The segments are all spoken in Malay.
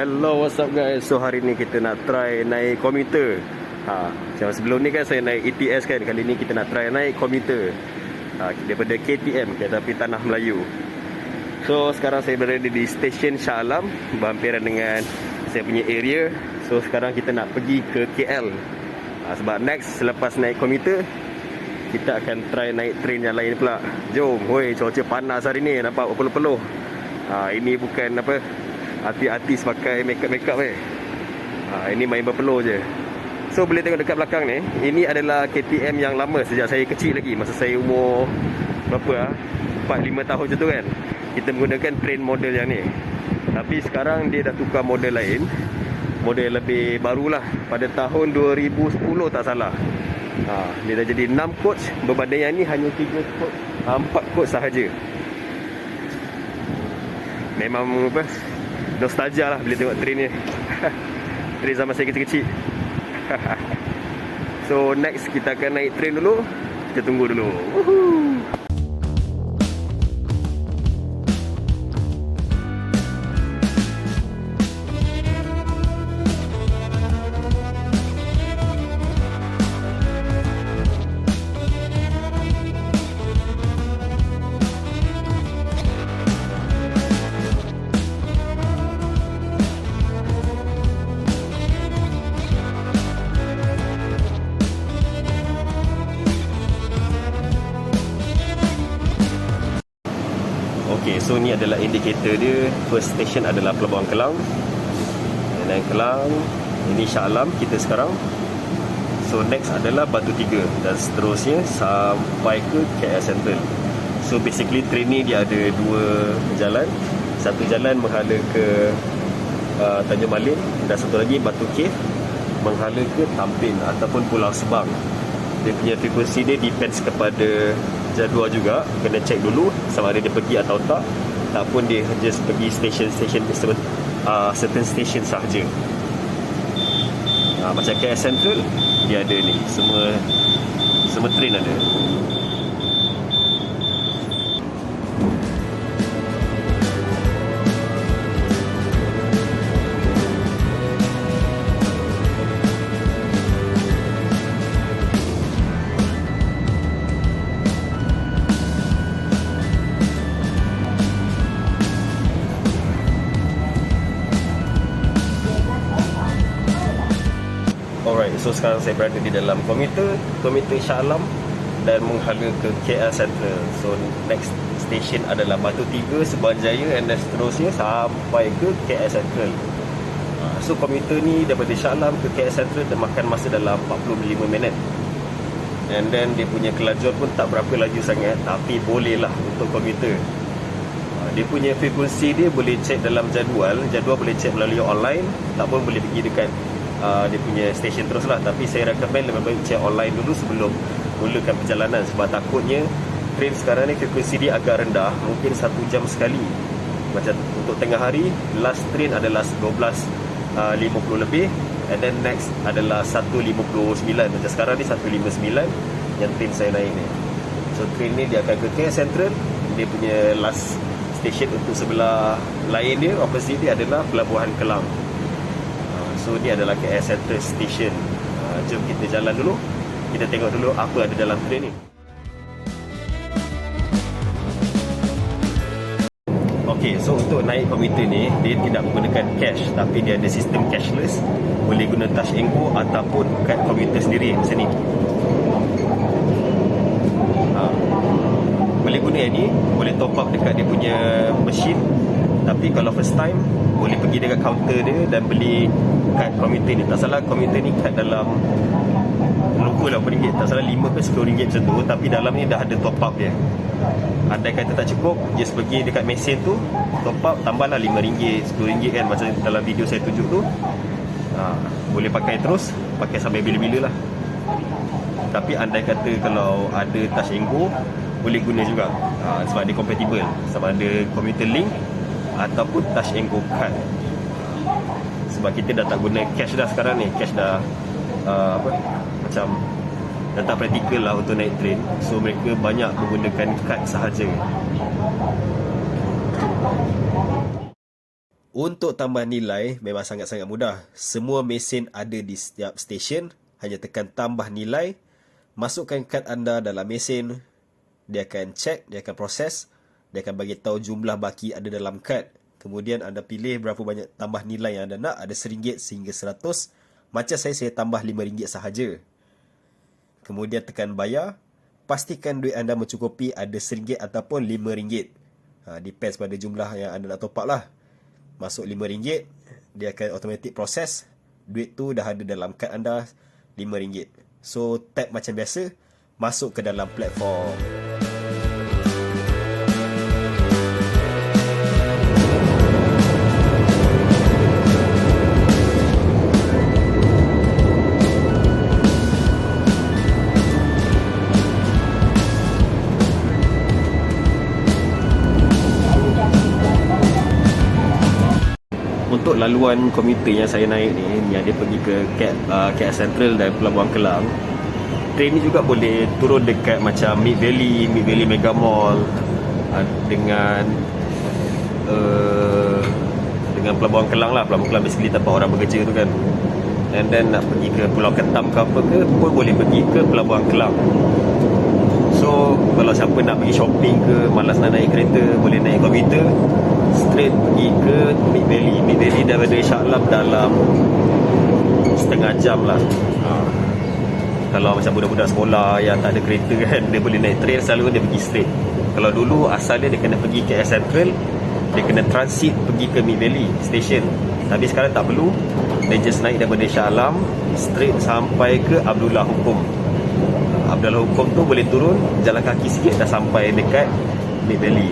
Hello, what's up guys? So hari ni kita nak try naik komuter. Macam sebelum ni kan saya naik ETS kan. Kali ni kita nak try naik komuter. Daripada KTM, kereta api tanah Melayu. So sekarang saya berada di stesen Shah Alam, berhampiran dengan saya punya area. So sekarang kita nak pergi ke KL. Sebab next selepas naik komuter, kita akan try naik train yang lain pula. Jom. Woi, cuaca panas hari ni, nampak berpeluh-peluh. Ini bukan apa, artis-artis pakai make-up ini main berpeluh je. So boleh tengok dekat belakang ni, ini adalah KTM yang lama sejak saya kecil lagi. Masa saya umur berapa 4-5 tahun macam tu kan, kita menggunakan train model yang ni. Tapi sekarang dia dah tukar model lain, model lebih barulah. Pada tahun 2010 tak salah. Dia dah jadi 6 coach, berbanding yang ni hanya 3 coach, 4 coach sahaja. Memang apa, nostalgia lah bila tengok train ni. Train zaman saya kecil-kecil. So next kita akan naik train dulu. Kita tunggu dulu. Woohoo. Okay, so ni adalah indikator dia. First station adalah Pelabuhan Kelang, dan Kelang, ini Shah Alam kita sekarang. So next adalah Batu Tiga, dan seterusnya sampai ke KL Sentral. So basically train ni dia ada dua jalan. Satu jalan menghala ke Tanjung Malin, dan satu lagi Batu Cave menghala ke Tampin ataupun Pulau Sebang. Dia punya frekuensi dia depends kepada jadual juga. Kena check dulu sama ada dia pergi atau tak. Tak pun dia just pergi station-station certain station sahaja. Macam KL Sentral, dia ada ni, semua train ada. Alright, so sekarang saya berada di dalam komuter Shah Alam dan menghala ke KL Sentral. So next station adalah Batu Tiga, Subang Jaya, and seterusnya sampai ke KL Sentral. So komuter ni daripada Shah Alam ke KL Sentral dia makan masa dalam 45 minit. And then dia punya kelajuan pun tak berapa laju sangat, tapi boleh lah untuk komuter. Dia punya frekuensi dia boleh check dalam jadual boleh check melalui online, tak pun boleh pergi dekat dia punya station terus lah. Tapi saya recommend lebih baik check online dulu sebelum mulakan perjalanan. Sebab takutnya train sekarang ni frekuensi dia agak rendah, mungkin 1 jam sekali. Macam untuk tengah hari, last train adalah 12.50 lebih, and then next adalah 1.59. Macam sekarang ni 1.59 yang train saya naik ni. So train ni dia akan ke KL Sentral. Dia punya last station untuk sebelah lain dia, opposite dia adalah Pelabuhan Kelang. So ni adalah KL Sentral Station. Jom kita jalan dulu. Kita tengok dulu apa ada dalam train ni. Okay, so untuk naik komuter ni, dia tidak menggunakan cash, tapi dia ada sistem cashless. Boleh guna touch and go ataupun kad komuter sendiri macam ni. Boleh guna yang ni, boleh top up dekat dia punya mesin. Tapi kalau first time, boleh pergi dekat kaunter dia dan beli kad komuter ni. Tak salah komuter ni kad dalam, lupa lah RM5, tak salah RM5 ke RM10 macam tu. Tapi dalam ni dah ada top up dia. Andai kata tak cukup, just pergi dekat mesin tu, top up, tambahlah RM5, RM10 kan, macam dalam video saya tunjuk tu. Boleh pakai terus, pakai sampai bila-bila lah. Tapi andai kata kalau ada touch and go, boleh guna juga. Sebab dia compatible sama ada komuter link ataupun touch and go card. Sebab kita dah tak guna cash dah sekarang ni. Cash dah macam dah tak praktikal lah untuk naik train. So mereka banyak menggunakan kad sahaja. Untuk tambah nilai memang sangat-sangat mudah. Semua mesin ada di setiap stesen. Hanya tekan tambah nilai, masukkan kad anda dalam mesin. Dia akan check, dia akan proses, dia akan bagi tahu jumlah baki ada dalam kad. Kemudian anda pilih berapa banyak tambah nilai yang anda nak. Ada RM1 sehingga RM100. Macam saya tambah RM5 sahaja. Kemudian tekan bayar. Pastikan duit anda mencukupi, ada RM1 ataupun RM5. Depends pada jumlah yang anda nak top up lah. Masuk RM5, dia akan automatic proses. Duit tu dah ada dalam kad anda, RM5. So tap macam biasa, masuk ke dalam platform. Untuk laluan komuter yang saya naik ni yang dia pergi ke KL Central dan Pelabuhan Kelang, train ni juga boleh turun dekat macam Mid Valley Mega Mall, dengan Pelabuhan Kelang lah. Pelabuhan Kelang basically tempat orang bekerja tu kan. And then nak pergi ke Pulau Ketam ke apa ke pun boleh pergi ke Pelabuhan Kelang. So kalau siapa nak pergi shopping ke, malas nak naik kereta, boleh naik komuter straight pergi ke Mid Valley. Mid Valley daripada Shah Alam dalam setengah jam lah. Kalau macam budak-budak sekolah yang tak ada kereta kan, dia boleh naik train, selalu dia pergi straight. Kalau dulu asalnya dia kena pergi ke KL Central, dia kena transit pergi ke Mid Valley Station. Tapi sekarang tak perlu, dia just naik daripada Shah Alam straight sampai ke Abdullah Hukum. Abdullah Hukum tu boleh turun, jalan kaki sikit dah sampai dekat Mid Valley.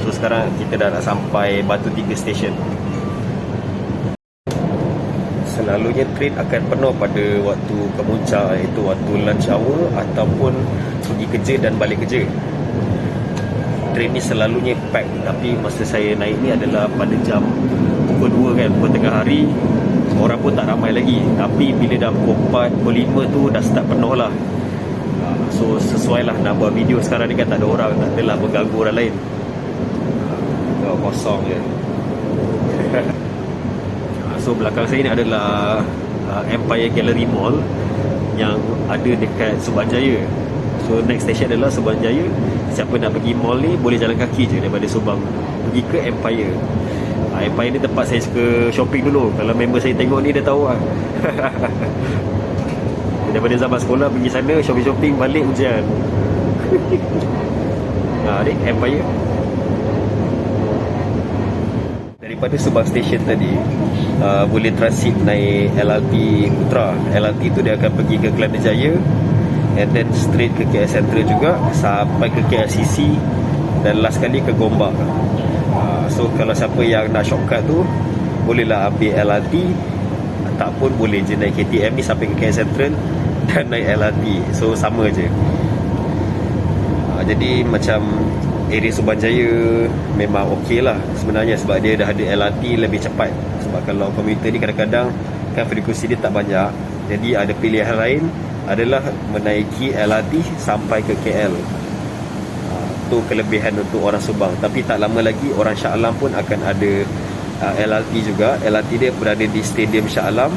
So sekarang kita dah nak sampai Batu 3 Station. Selalunya train akan penuh pada waktu kemuncak, iaitu waktu lunch hour ataupun pergi kerja dan balik kerja. Train ni selalunya pack, tapi masa saya naik ni adalah pada jam pukul 2 kan, pukul tengah hari, orang pun tak ramai lagi. Tapi bila dah pukul 4, pukul 5 tu dah start penuh lah. So sesuai lah nak buat video sekarang ni kan, tak ada orang, tak adalah mengganggu orang lain. Kosong je. So belakang saya ni adalah Empire Gallery Mall yang ada dekat Subanjaya. So next station adalah Subanjaya. Siapa nak pergi mall ni boleh jalan kaki je daripada Subang pergi ke Empire. Empire ni tempat saya suka shopping dulu. Kalau member saya tengok ni dia tahu lah. Daripada zaman sekolah pergi sana shopping-shopping, balik ujian. Ni Empire. Daripada Subang Station tadi, boleh transit naik LRT Putra. LRT tu dia akan pergi ke Kelana Jaya, and then straight ke KL Central juga, sampai ke KLCC, dan last kali ke Gombak. So kalau siapa yang nak shortcut tu, bolehlah ambil LRT, ataupun boleh je naik KTM ni sampai ke KL Central dan naik LRT. So sama je. Jadi macam area Subanjaya memang okey lah sebenarnya, sebab dia dah ada LRT lebih cepat. Sebab kalau komuter ni kadang-kadang kan frekuensi dia tak banyak, jadi ada pilihan lain adalah menaiki LRT sampai ke KL. Tu kelebihan untuk orang Subang. Tapi tak lama lagi orang Shah Alam pun akan ada LRT juga. LRT dia berada di Stadium Shah Alam.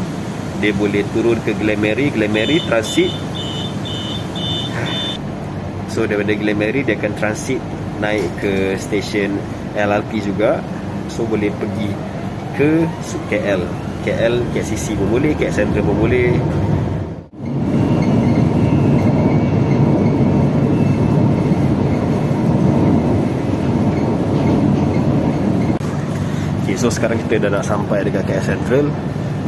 Dia boleh turun ke Glen Mary transit. So daripada Glen Mary dia akan transit naik ke stesen LRT juga. So boleh pergi ke KL, KCC pun boleh, KL Central pun boleh. Okay, so sekarang kita dah nak sampai dekat KL Central.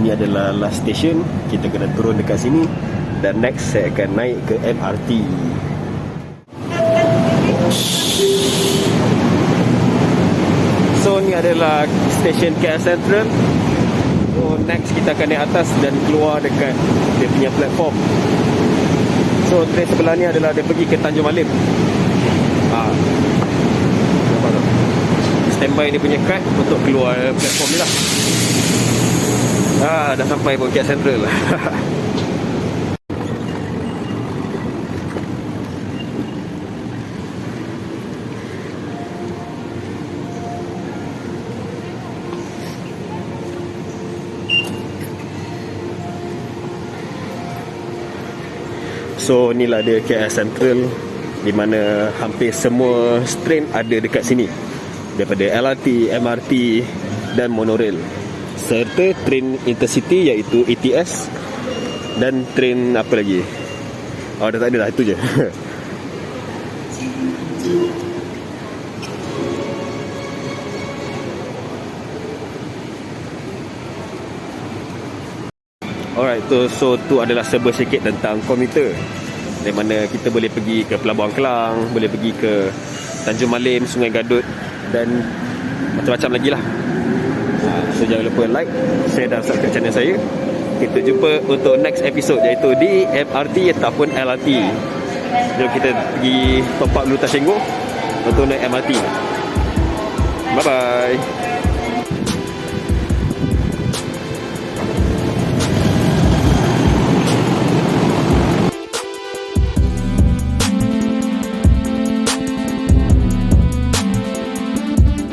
Ini adalah last station. Kita kena turun dekat sini, dan next saya akan naik ke MRT. So ni adalah stesen KL Central. So next kita akan naik atas dan keluar dekat dia punya platform. So train sebelah ni adalah dia pergi ke Tanjung Malim. Standby dia punya kad untuk keluar platform ni lah. Dah sampai pun KL Central. So inilah dia KL Sentral, di mana hampir semua train ada dekat sini, daripada LRT, MRT dan monorail, serta train intercity iaitu ETS, dan train apa lagi, dah tak ada lah, itu je. Alright, so tu adalah serba sikit tentang komuter, di mana kita boleh pergi ke Pelabuhan Kelang, boleh pergi ke Tanjung Malim, Sungai Gadut dan macam-macam lagi lah. So jangan lupa like, share dan subscribe channel saya. Kita jumpa untuk next episode, iaitu di MRT ataupun LRT. Jom kita pergi top up dulu Tashenggo untuk naik MRT. Bye bye.